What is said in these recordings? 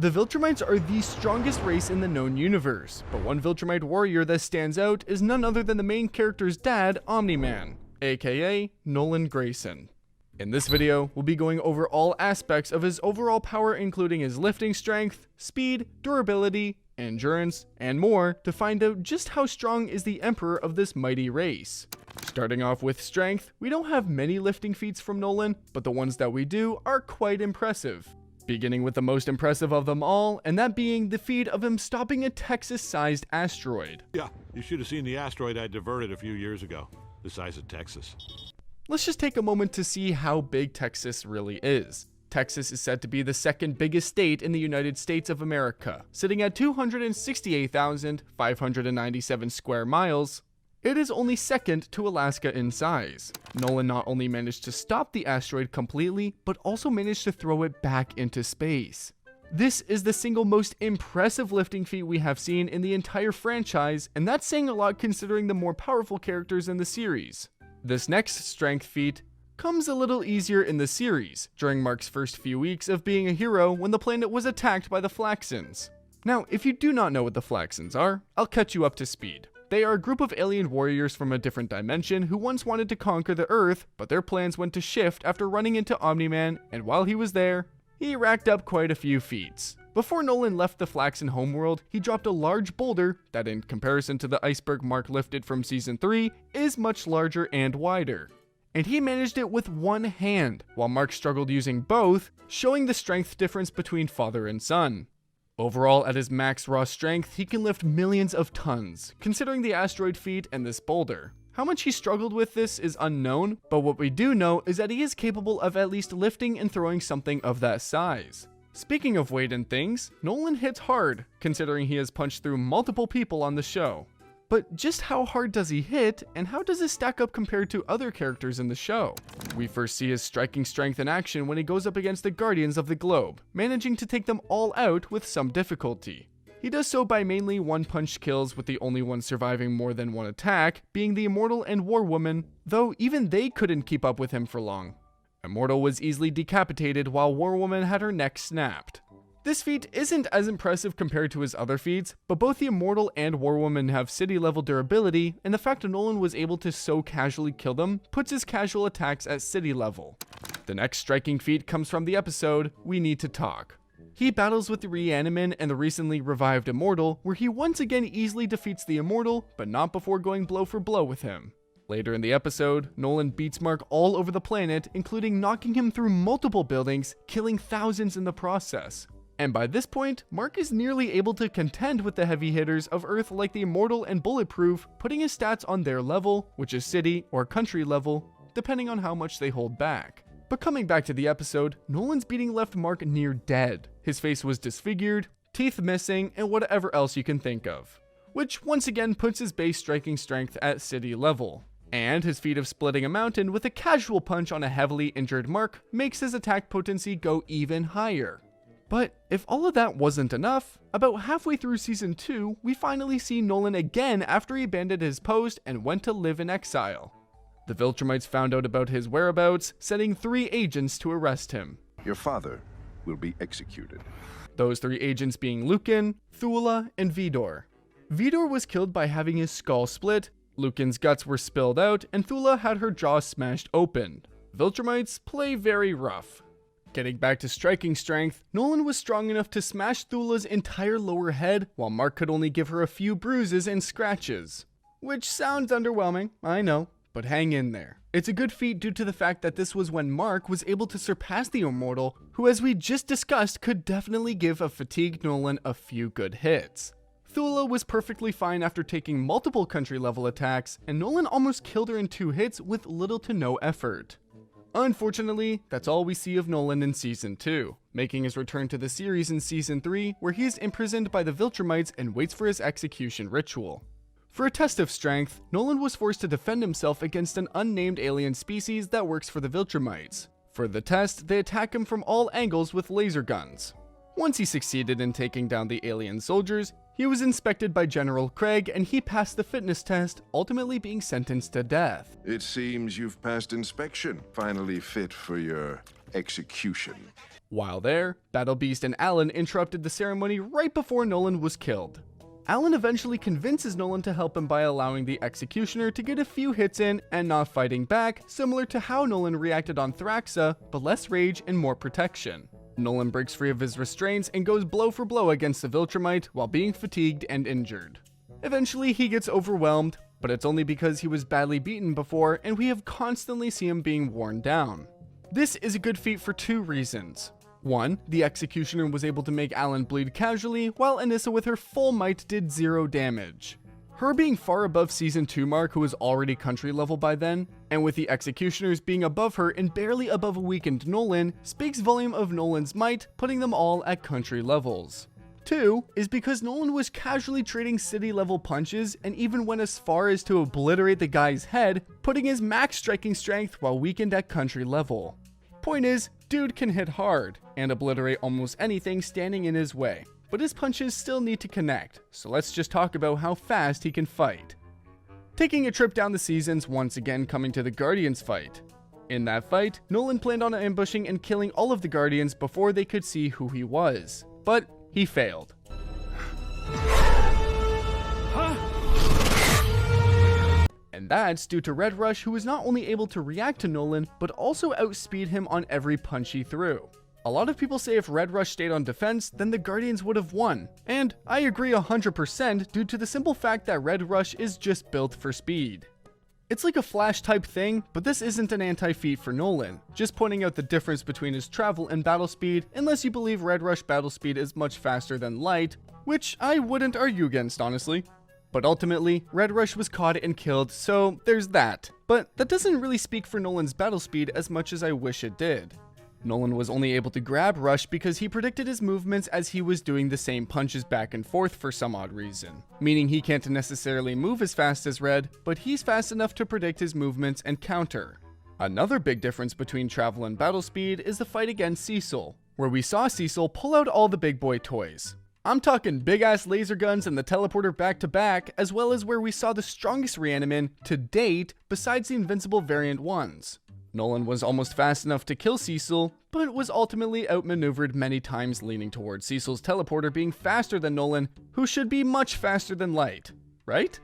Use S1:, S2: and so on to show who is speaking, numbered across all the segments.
S1: The Viltrumites are the strongest race in the known universe, but one Viltrumite warrior that stands out is none other than the main character's dad, Omni-Man, aka Nolan Grayson. In this video, we'll be going over all aspects of his overall power, including his lifting strength, speed, durability, endurance, and more to find out just how strong is the Emperor of this mighty race. Starting off with strength, we don't have many lifting feats from Nolan, but the ones that we do are quite impressive. Beginning with the most impressive of them all, and that being the feat of him stopping a Texas-sized asteroid.
S2: Yeah, you should have seen the asteroid I diverted a few years ago, the size of Texas.
S1: Let's just take a moment to see how big Texas really is. Texas is said to be the second biggest state in the United States of America, sitting at 268,597 square miles. It is only second to Alaska in size. Nolan not only managed to stop the asteroid completely, but also managed to throw it back into space. This is the single most impressive lifting feat we have seen in the entire franchise, and that's saying a lot considering the more powerful characters in the series. This next strength feat comes a little easier in the series, during Mark's first few weeks of being a hero when the planet was attacked by the Flaxans. Now, if you do not know what the Flaxans are, I'll catch you up to speed. They are a group of alien warriors from a different dimension who once wanted to conquer the Earth, but their plans went to shift after running into Omni-Man, and while he was there, he racked up quite a few feats. Before Nolan left the Flaxan homeworld, he dropped a large boulder that, in comparison to the iceberg Mark lifted from Season 3, is much larger and wider. And he managed it with one hand, while Mark struggled using both, showing the strength difference between father and son. Overall, at his max raw strength, he can lift millions of tons, considering the asteroid feat and this boulder. How much he struggled with this is unknown, but what we do know is that he is capable of at least lifting and throwing something of that size. Speaking of weight and things, Nolan hits hard, considering he has punched through multiple people on the show. But just how hard does he hit, and how does this stack up compared to other characters in the show? We first see his striking strength in action when he goes up against the Guardians of the Globe, managing to take them all out with some difficulty. He does so by mainly one-punch kills, with the only one surviving more than one attack being the Immortal and War Woman, though even they couldn't keep up with him for long. Immortal was easily decapitated while War Woman had her neck snapped. This feat isn't as impressive compared to his other feats, but both the Immortal and War Woman have city-level durability, and the fact that Nolan was able to so casually kill them puts his casual attacks at city level. The next striking feat comes from the episode We Need to Talk. He battles with the Reaniman and the recently revived Immortal, where he once again easily defeats the Immortal, but not before going blow for blow with him. Later in the episode, Nolan beats Mark all over the planet, including knocking him through multiple buildings, killing thousands in the process. And by this point, Mark is nearly able to contend with the heavy hitters of Earth like the Immortal and Bulletproof, putting his stats on their level, which is city or country level, depending on how much they hold back. But coming back to the episode, Nolan's beating left Mark near dead. His face was disfigured, teeth missing, and whatever else you can think of. Which once again puts his base striking strength at city level. And his feat of splitting a mountain with a casual punch on a heavily injured Mark makes his attack potency go even higher. But if all of that wasn't enough, about halfway through Season 2, we finally see Nolan again after he abandoned his post and went to live in exile. The Viltrumites found out about his whereabouts, sending 3 agents to arrest him.
S3: Your father will be executed.
S1: Those 3 agents being Lucan, Thula, and Vidor. Vidor was killed by having his skull split, Lucan's guts were spilled out, and Thula had her jaw smashed open. Viltrumites play very rough. Getting back to striking strength, Nolan was strong enough to smash Thula's entire lower head, while Mark could only give her a few bruises and scratches. Which sounds underwhelming, I know, but hang in there. It's a good feat due to the fact that this was when Mark was able to surpass the Immortal, who as we just discussed could definitely give a fatigued Nolan a few good hits. Thula was perfectly fine after taking multiple country level attacks, and Nolan almost killed her in 2 hits with little to no effort. Unfortunately, that's all we see of Nolan in Season 2, making his return to the series in Season 3, where he is imprisoned by the Viltrumites and waits for his execution ritual. For a test of strength, Nolan was forced to defend himself against an unnamed alien species that works for the Viltrumites. For the test, they attack him from all angles with laser guns. Once he succeeded in taking down the alien soldiers, he was inspected by General Craig and he passed the fitness test, ultimately being sentenced to death.
S3: It seems you've passed inspection, finally fit for your execution.
S1: While there, Battle Beast and Alan interrupted the ceremony right before Nolan was killed. Alan eventually convinces Nolan to help him by allowing the Executioner to get a few hits in and not fighting back, similar to how Nolan reacted on Thraxa, but less rage and more protection. Nolan breaks free of his restraints and goes blow for blow against the Viltrumite while being fatigued and injured. Eventually he gets overwhelmed, but it's only because he was badly beaten before and we have constantly seen him being worn down. This is a good feat for two reasons. One, the Executioner was able to make Alan bleed casually, while Anissa with her full might did 0 damage. Her being far above Season 2 Mark, who was already country level by then, and with the Executioners being above her and barely above a weakened Nolan, speaks volume of Nolan's might, putting them all at country levels. 2 is because Nolan was casually trading city level punches and even went as far as to obliterate the guy's head, putting his max striking strength while weakened at country level. Point is, dude can hit hard and obliterate almost anything standing in his way, but his punches still need to connect, so let's just talk about how fast he can fight. Taking a trip down the seasons, once again coming to the Guardians fight. In that fight, Nolan planned on ambushing and killing all of the Guardians before they could see who he was, but he failed. And that's due to Red Rush, who was not only able to react to Nolan, but also outspeed him on every punch he threw. A lot of people say if Red Rush stayed on defense, then the Guardians would have won, and I agree 100% due to the simple fact that Red Rush is just built for speed. It's like a flash type thing, but this isn't an anti-feat for Nolan, just pointing out the difference between his travel and battle speed, unless you believe Red Rush battle speed is much faster than light, which I wouldn't argue against honestly. But ultimately, Red Rush was caught and killed, so there's that. But that doesn't really speak for Nolan's battle speed as much as I wish it did. Nolan was only able to grab Rush because he predicted his movements as he was doing the same punches back and forth for some odd reason. Meaning he can't necessarily move as fast as Red, but he's fast enough to predict his movements and counter. Another big difference between travel and battle speed is the fight against Cecil, where we saw Cecil pull out all the big boy toys. I'm talking big ass laser guns and the teleporter back to back, as well as where we saw the strongest Reanimin to date besides the invincible variant ones. Nolan was almost fast enough to kill Cecil, but was ultimately outmaneuvered many times, leaning towards Cecil's teleporter being faster than Nolan, who should be much faster than light, right?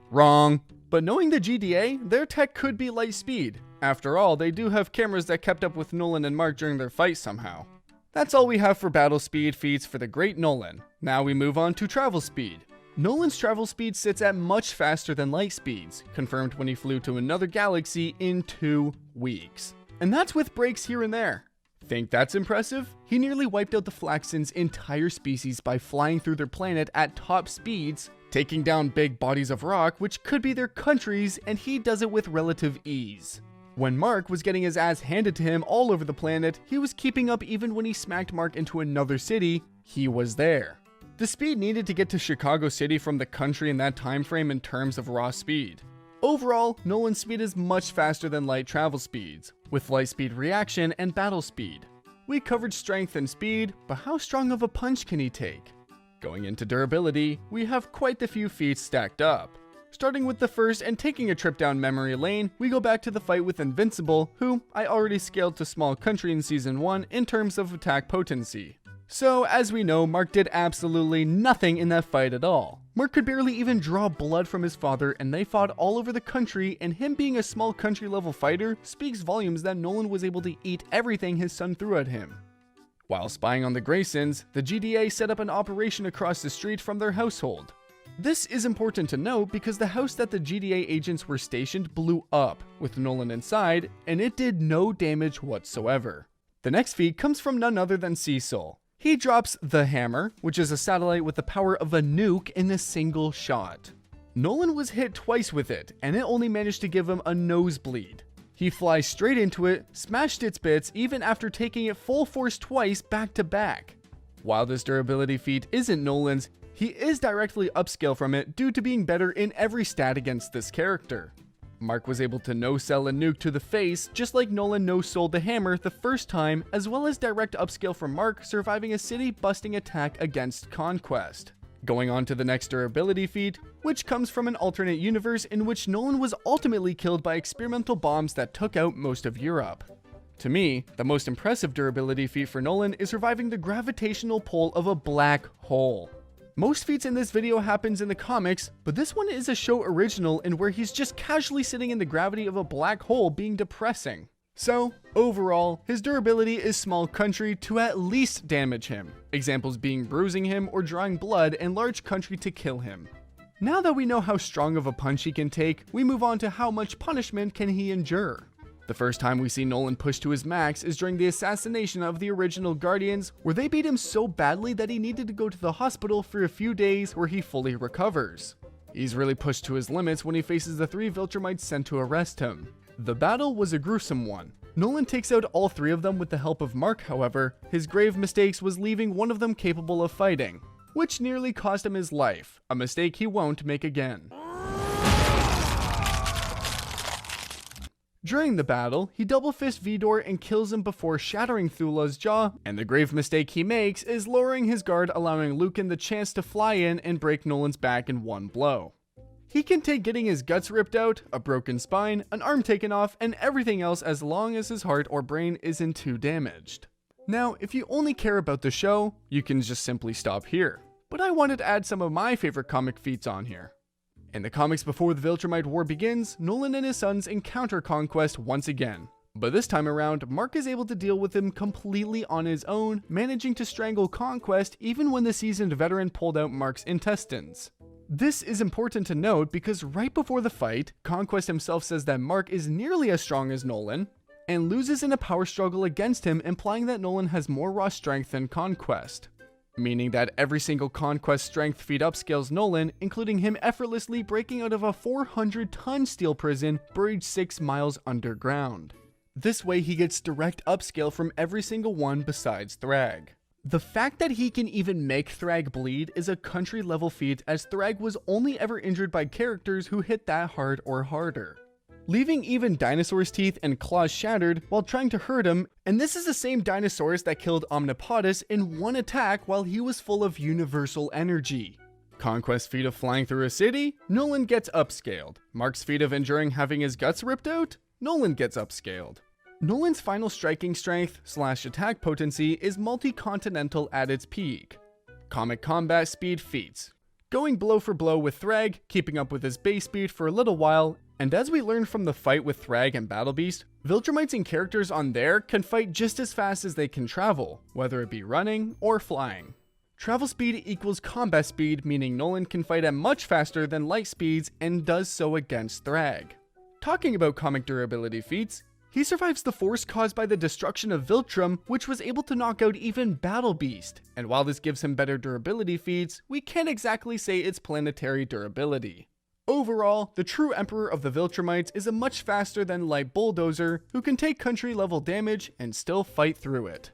S1: Wrong. But knowing the GDA, their tech could be light speed. After all, they do have cameras that kept up with Nolan and Mark during their fight somehow. That's all we have for battle speed feats for the great Nolan. Now we move on to travel speed. Nolan's travel speed sits at much faster than light speeds, confirmed when he flew to another galaxy in 2 weeks. And that's with breaks here and there. Think that's impressive? He nearly wiped out the Flaxen's entire species by flying through their planet at top speeds, taking down big bodies of rock which could be their countries, and he does it with relative ease. When Mark was getting his ass handed to him all over the planet, he was keeping up even when he smacked Mark into another city, he was there. The speed needed to get to Chicago City from the country in that time frame in terms of raw speed. Overall, Nolan's speed is much faster than light travel speeds, with light speed reaction and battle speed. We covered strength and speed, but how strong of a punch can he take? Going into durability, we have quite the few feats stacked up. Starting with the first and taking a trip down memory lane, we go back to the fight with Invincible, who I already scaled to small country in Season 1 in terms of attack potency. So, as we know, Mark did absolutely nothing in that fight at all. Mark could barely even draw blood from his father, and they fought all over the country, and him being a small country level fighter speaks volumes that Nolan was able to eat everything his son threw at him. While spying on the Graysons, the GDA set up an operation across the street from their household. This is important to note because the house that the GDA agents were stationed blew up, with Nolan inside, and it did no damage whatsoever. The next feat comes from none other than Cecil. He drops the Hammer, which is a satellite with the power of a nuke in a single shot. Nolan was hit twice with it, and it only managed to give him a nosebleed. He flies straight into it, smashed its bits even after taking it full force twice back to back. While this durability feat isn't Nolan's, he is directly upscale from it due to being better in every stat against this character. Mark was able to no-sell a nuke to the face, just like Nolan no-sold the Hammer the first time, as well as direct upscale from Mark surviving a city-busting attack against Conquest. Going on to the next durability feat, which comes from an alternate universe in which Nolan was ultimately killed by experimental bombs that took out most of Europe. To me, the most impressive durability feat for Nolan is surviving the gravitational pull of a black hole. Most feats in this video happens in the comics, but this one is a show original in where he's just casually sitting in the gravity of a black hole being depressing. So, overall, his durability is small country to at least damage him, examples being bruising him or drawing blood and large country to kill him. Now that we know how strong of a punch he can take, we move on to how much punishment can he endure. The first time we see Nolan push to his max is during the assassination of the original Guardians, where they beat him so badly that he needed to go to the hospital for a few days where he fully recovers. He's really pushed to his limits when he faces the 3 Viltrumites sent to arrest him. The battle was a gruesome one. Nolan takes out all 3 of them with the help of Mark, however. His grave mistakes was leaving one of them capable of fighting, which nearly cost him his life, a mistake he won't make again. During the battle, he double fist Vidor and kills him before shattering Thula's jaw, and the grave mistake he makes is lowering his guard, allowing Lucan the chance to fly in and break Nolan's back in one blow. He can take getting his guts ripped out, a broken spine, an arm taken off, and everything else as long as his heart or brain isn't too damaged. Now, if you only care about the show, you can just simply stop here. But I wanted to add some of my favorite comic feats on here. In the comics before the Viltrumite War begins, Nolan and his sons encounter Conquest once again. But this time around, Mark is able to deal with him completely on his own, managing to strangle Conquest even when the seasoned veteran pulled out Mark's intestines. This is important to note because right before the fight, Conquest himself says that Mark is nearly as strong as Nolan, and loses in a power struggle against him, implying that Nolan has more raw strength than Conquest. Meaning that every single Conquest strength feat upscales Nolan, including him effortlessly breaking out of a 400-ton steel prison buried 6 miles underground. This way he gets direct upscale from every single one besides Thrag. The fact that he can even make Thrag bleed is a country level feat, as Thrag was only ever injured by characters who hit that hard or harder, leaving even Dinosaur's teeth and claws shattered while trying to hurt him, and this is the same Dinosaurus that killed Omnipodus in one attack while he was full of universal energy. Conquest feat of flying through a city? Nolan gets upscaled. Mark's feat of enduring having his guts ripped out? Nolan gets upscaled. Nolan's final striking strength / attack potency is multi-continental at its peak. Comic combat speed feats. Going blow for blow with Thrag, keeping up with his base speed for a little while, and as we learned from the fight with Thrag and Battle Beast, Viltrumites and characters on there can fight just as fast as they can travel, whether it be running or flying. Travel speed equals combat speed, meaning Nolan can fight at much faster than light speeds and does so against Thrag. Talking about comic durability feats, he survives the force caused by the destruction of Viltrum, which was able to knock out even Battle Beast, and while this gives him better durability feats, we can't exactly say it's planetary durability. Overall, the true Emperor of the Viltrumites is a much faster than light bulldozer who can take country level damage and still fight through it.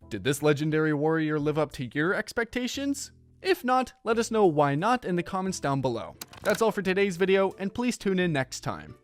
S1: Did this legendary warrior live up to your expectations? If not, let us know why not in the comments down below. That's all for today's video, and please tune in next time.